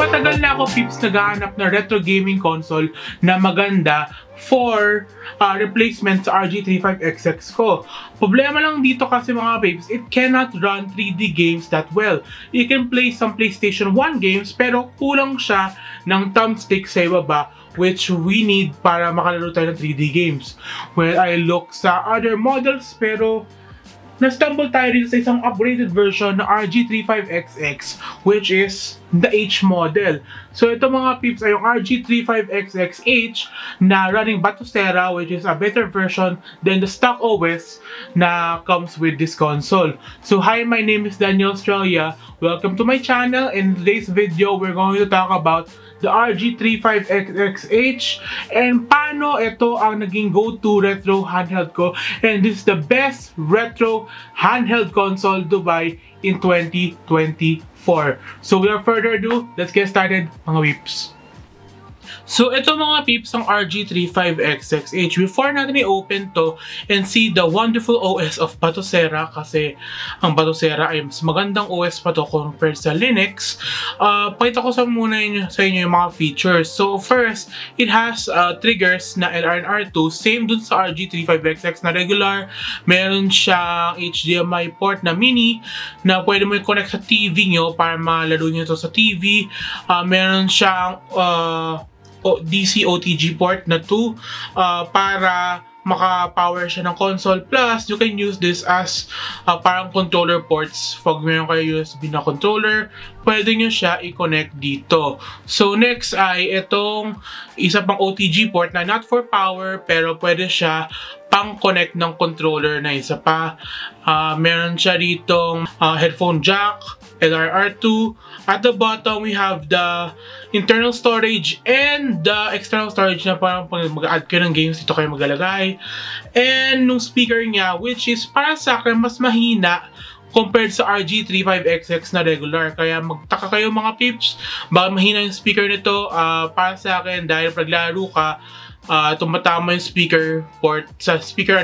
matagal na ako, peeps, naghahanap na retro gaming console na maganda for replacement sa RG35XX ko. Problema lang dito kasi mga babes, it cannot run 3D games that well. You can play some PlayStation 1 games pero kulang siya ng thumbstick sa ibaba, which we need para makalaro tayo ng 3D games. Well, I look sa other models pero na-stumble tayo dito sa isang upgraded version ng RG35XX, which is the H model. So ito mga peeps ay yung RG35XX-H na running Batocera, which is a better version than the stock OS na comes with this console. So hi, my name is Daniel Australia. Welcome to my channel. In today's video, we're going to talk about the RG35XX-H and paano ito ang naging go-to retro handheld ko, and this is the best retro handheld console to buy in 2024. So without further ado, let's get started mga peeps. So ito mga peeps ang RG35XX-H. Before natin i-open to and see the wonderful OS of Batocera, kasi ang Batocera ay mas magandang OS pa to compared sa Linux, pakita ko muna sa inyo yung mga features. So first, it has triggers na LR and R2, same dun sa RG35XX na regular. Meron siyang HDMI port na mini na pwede mo i-connect sa TV nyo para malaro nyo ito sa TV. Meron siyang DC OTG port na 2 para maka-power siya ng console. Plus, you can use this as parang controller ports. Pag meron kayo USB na controller, pwede nyo siya i-connect dito. So next ay itong isa pang OTG port na not for power pero pwede siya pang-connect ng controller na isa pa. Meron siya ditong headphone jack, LR2. At the bottom, we have the internal storage and the external storage na parang pag mag-add kayo ng games, dito kayo maglalagay. And nung speaker niya, which is para sa akin mas mahina compared sa RG35XX na regular. Kaya magtaka kayo mga peeps, baka mahina yung speaker nito. Para sa akin, dahil paglaro ka, tumatama yung speaker port sa speaker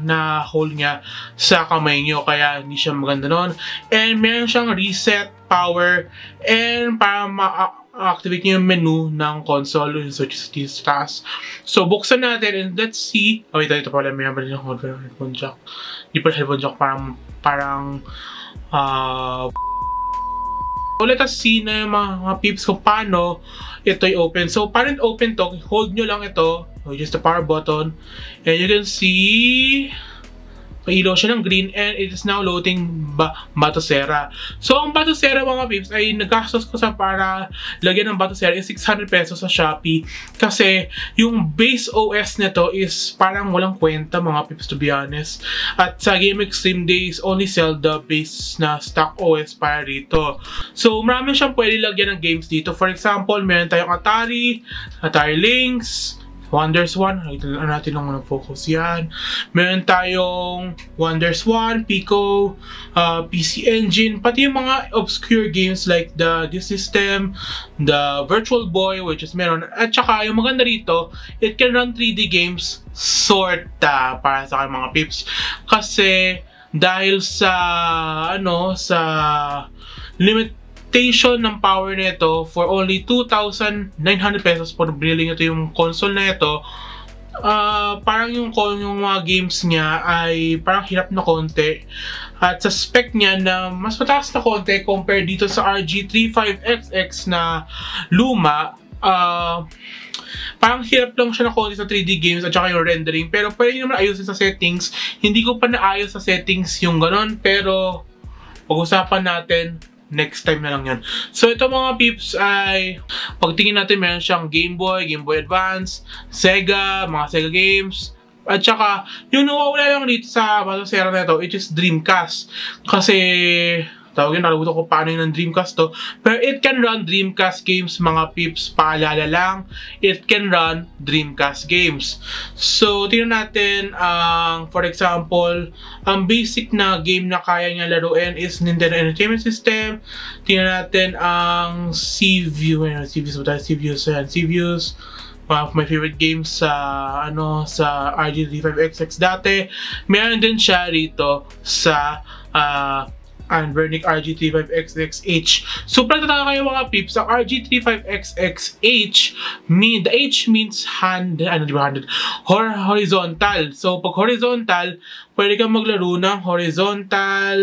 na hole niya sa kamay nyo, kaya hindi siya maganda nun. And meron siyang reset, power, and para ma-activate nyo yung menu ng console, yung search sa taas. So buksan natin and let's see. Oh wait, ito pala, may naman din yung headphone jack. Hindi pa headphone jack, parang so let us see na yung mga peeps kung paano ito i-open. So para open to, hold nyo lang ito, just the power button, and you can see ilaw siya ng green and it is now loading Batocera. So ang Batocera mga peeps ay naggastos ko sa para lagyan ng Batocera is 600 pesos sa Shopee, kasi yung base OS nito is parang walang kwenta mga peeps, to be honest. At sa Game Extreme days only sell the base na stock OS para dito. So marami siyang pwede lagyan ng games dito. For example, meron tayong Atari Lynx, Wonders 1, natin lang muna focus yan. Meron tayong Wonders 1, Pico, PC Engine, pati yung mga obscure games like the System, the Virtual Boy, which is meron. At saka yung maganda rito, it can run 3D games sorta para sa akin mga peeps. Kasi dahil sa ng power nito, for only 2,900 pesos po binili nyo ito yung console na ito, parang yung mga games niya ay parang hirap na konti. At sa spec niya na mas mataas na konti compared dito sa RG35XX na luma, parang hirap lang siya na konti sa 3D games at saka yung rendering. Pero pwede naman ayusin sa settings. Hindi ko pa naayos sa settings yung ganon, pero pag-usapan natin next time na lang yan. So ito mga peeps ay pagtingin natin, meron siyang Game Boy Advance, Sega, mga Sega games. At saka yung nawawala lang dito sa Batocera na ito, it is Dreamcast. Kasi tawagin, nakalimutan ko paano yun ng Dreamcast to. Pero it can run Dreamcast games mga peeps. Paalala lang, it can run Dreamcast games. So tingnan natin for example, ang basic na game na kaya niya laruin is Nintendo Entertainment System. Tingnan natin ang CViews. One of my favorite games sa RG35XX dati. Meron din siya rito sa Anbernic RG35XX-H. So, pagtataka kayo mga peeps, ang RG35XX-H, the H means hand, horizontal. So, pag horizontal, pwede kang maglaro ng horizontal,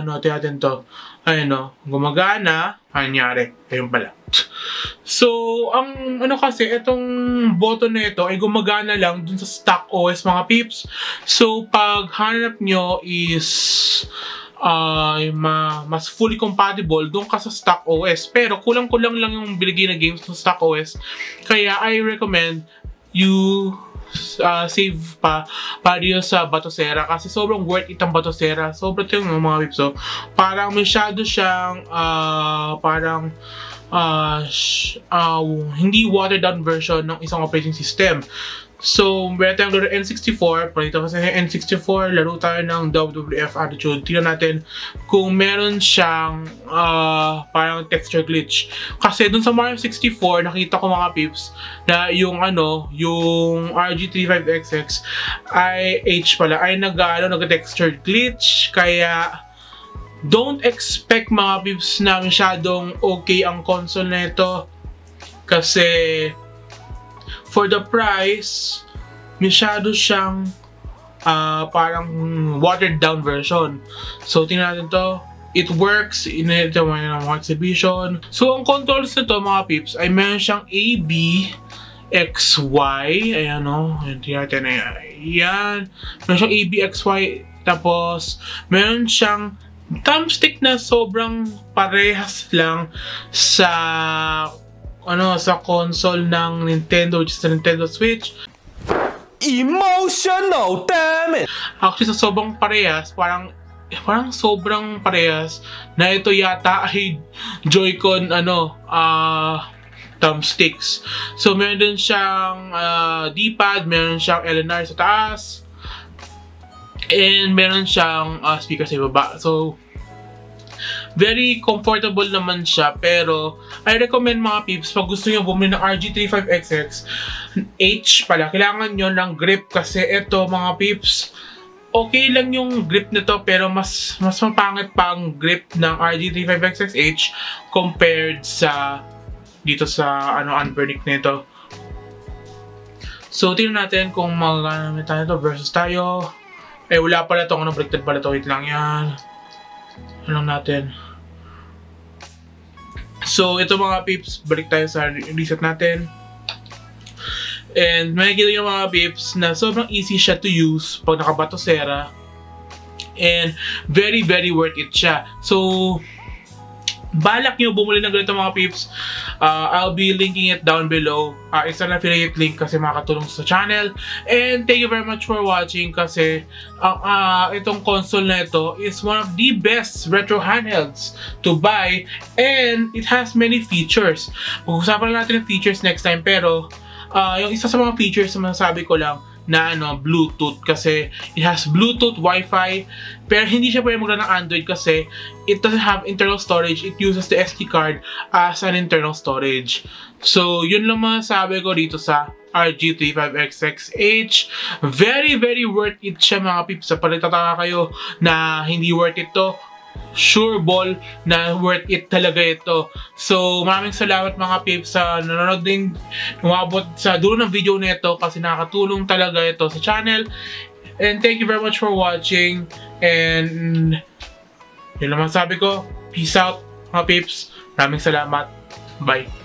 natin to. Ayun, gumagana, anyari. Ayun pala. So, ang kasi, itong button na ito ay gumagana lang dun sa stock OS mga peeps. So, pag hanap nyo is mas fully compatible dun ka sa stock OS. Pero kulang-kulang lang yung binigay na games ng stock OS. Kaya I recommend you save pa para sa Batocera kasi sobrang worth it ang Batocera. Sobrang ito yung mga peeps. So, parang masyado siyang hindi watered down version ng isang operating system. So, meron tayong laro N64. Palito kasi N64, laro tayo ng WWF Attitude. Tingnan natin kung meron siyang parang texture glitch. Kasi dun sa Mario 64, nakita ko mga peeps na yung RG35XX ay nag-texture glitch. Kaya don't expect mga peeps na masyadong okay ang console na ito. Kasi for the price, masyado siyang parang watered down version. So, tingnan natin to. It works in ito mga exhibition. So, ang controls nito mga peeps ay meron siyang A, B, X, Y. Ayan o. Tingnan natin. Ayan. Meron siyang A, B, X, Y. Tapos, meron siyang thumbstick na sobrang parehas lang sa console ng Nintendo, which is the Nintendo Switch. Emotional, damn it! Actually, sa sobrang parehas, parang sobrang parehas na ito yata ay Joy-Con thumbsticks. So, meron din siyang D-pad, meron siyang LNR sa taas, and meron siyang speaker sa baba. So, very comfortable naman siya, pero I recommend mga peeps, pag gusto nyo bumili ng RG35XX-H pala, kailangan nyo ng grip kasi ito mga peeps, okay lang yung grip nito pero mas mapangit pa ang grip ng RG35XX-H compared sa dito sa Anbernic nito. So, tingnan natin kung magagamit tayo ito versus tayo. Wala pala ito. Baliktad pala ito. Wait lang yan. Ano natin. So, ito mga peeps, balik tayo sa reset natin. And makikita nyo mga peeps na sobrang easy siya to use pag naka-Batocera. And very, very worth it siya. So, balak nyo bumuli ng ganito mga peeps, I'll be linking it down below. It's an affiliate link kasi makakatulong sa channel. And thank you very much for watching kasi itong console na ito is one of the best retro handhelds to buy and it has many features. Pag-usapan natin yung features next time, pero yung isa sa mga features na masasabi ko lang na Bluetooth, kasi it has Bluetooth, Wi-Fi, pero hindi siya pwede mag-run ng Android kasi it doesn't have internal storage. It uses the SD card as an internal storage. So, yun lang masasabi ko dito sa RG35XX-H. Very, very worth it siya mga peeps. Sa pagtataka kayo na hindi worth it to, sure ball na worth it talaga ito. So, maraming salamat mga peeps sa nanonood din, umabot sa dulo ng video nito kasi nakakatulong talaga ito sa channel. And thank you very much for watching. And yun naman sabi ko, peace out mga peeps. Maraming salamat. Bye.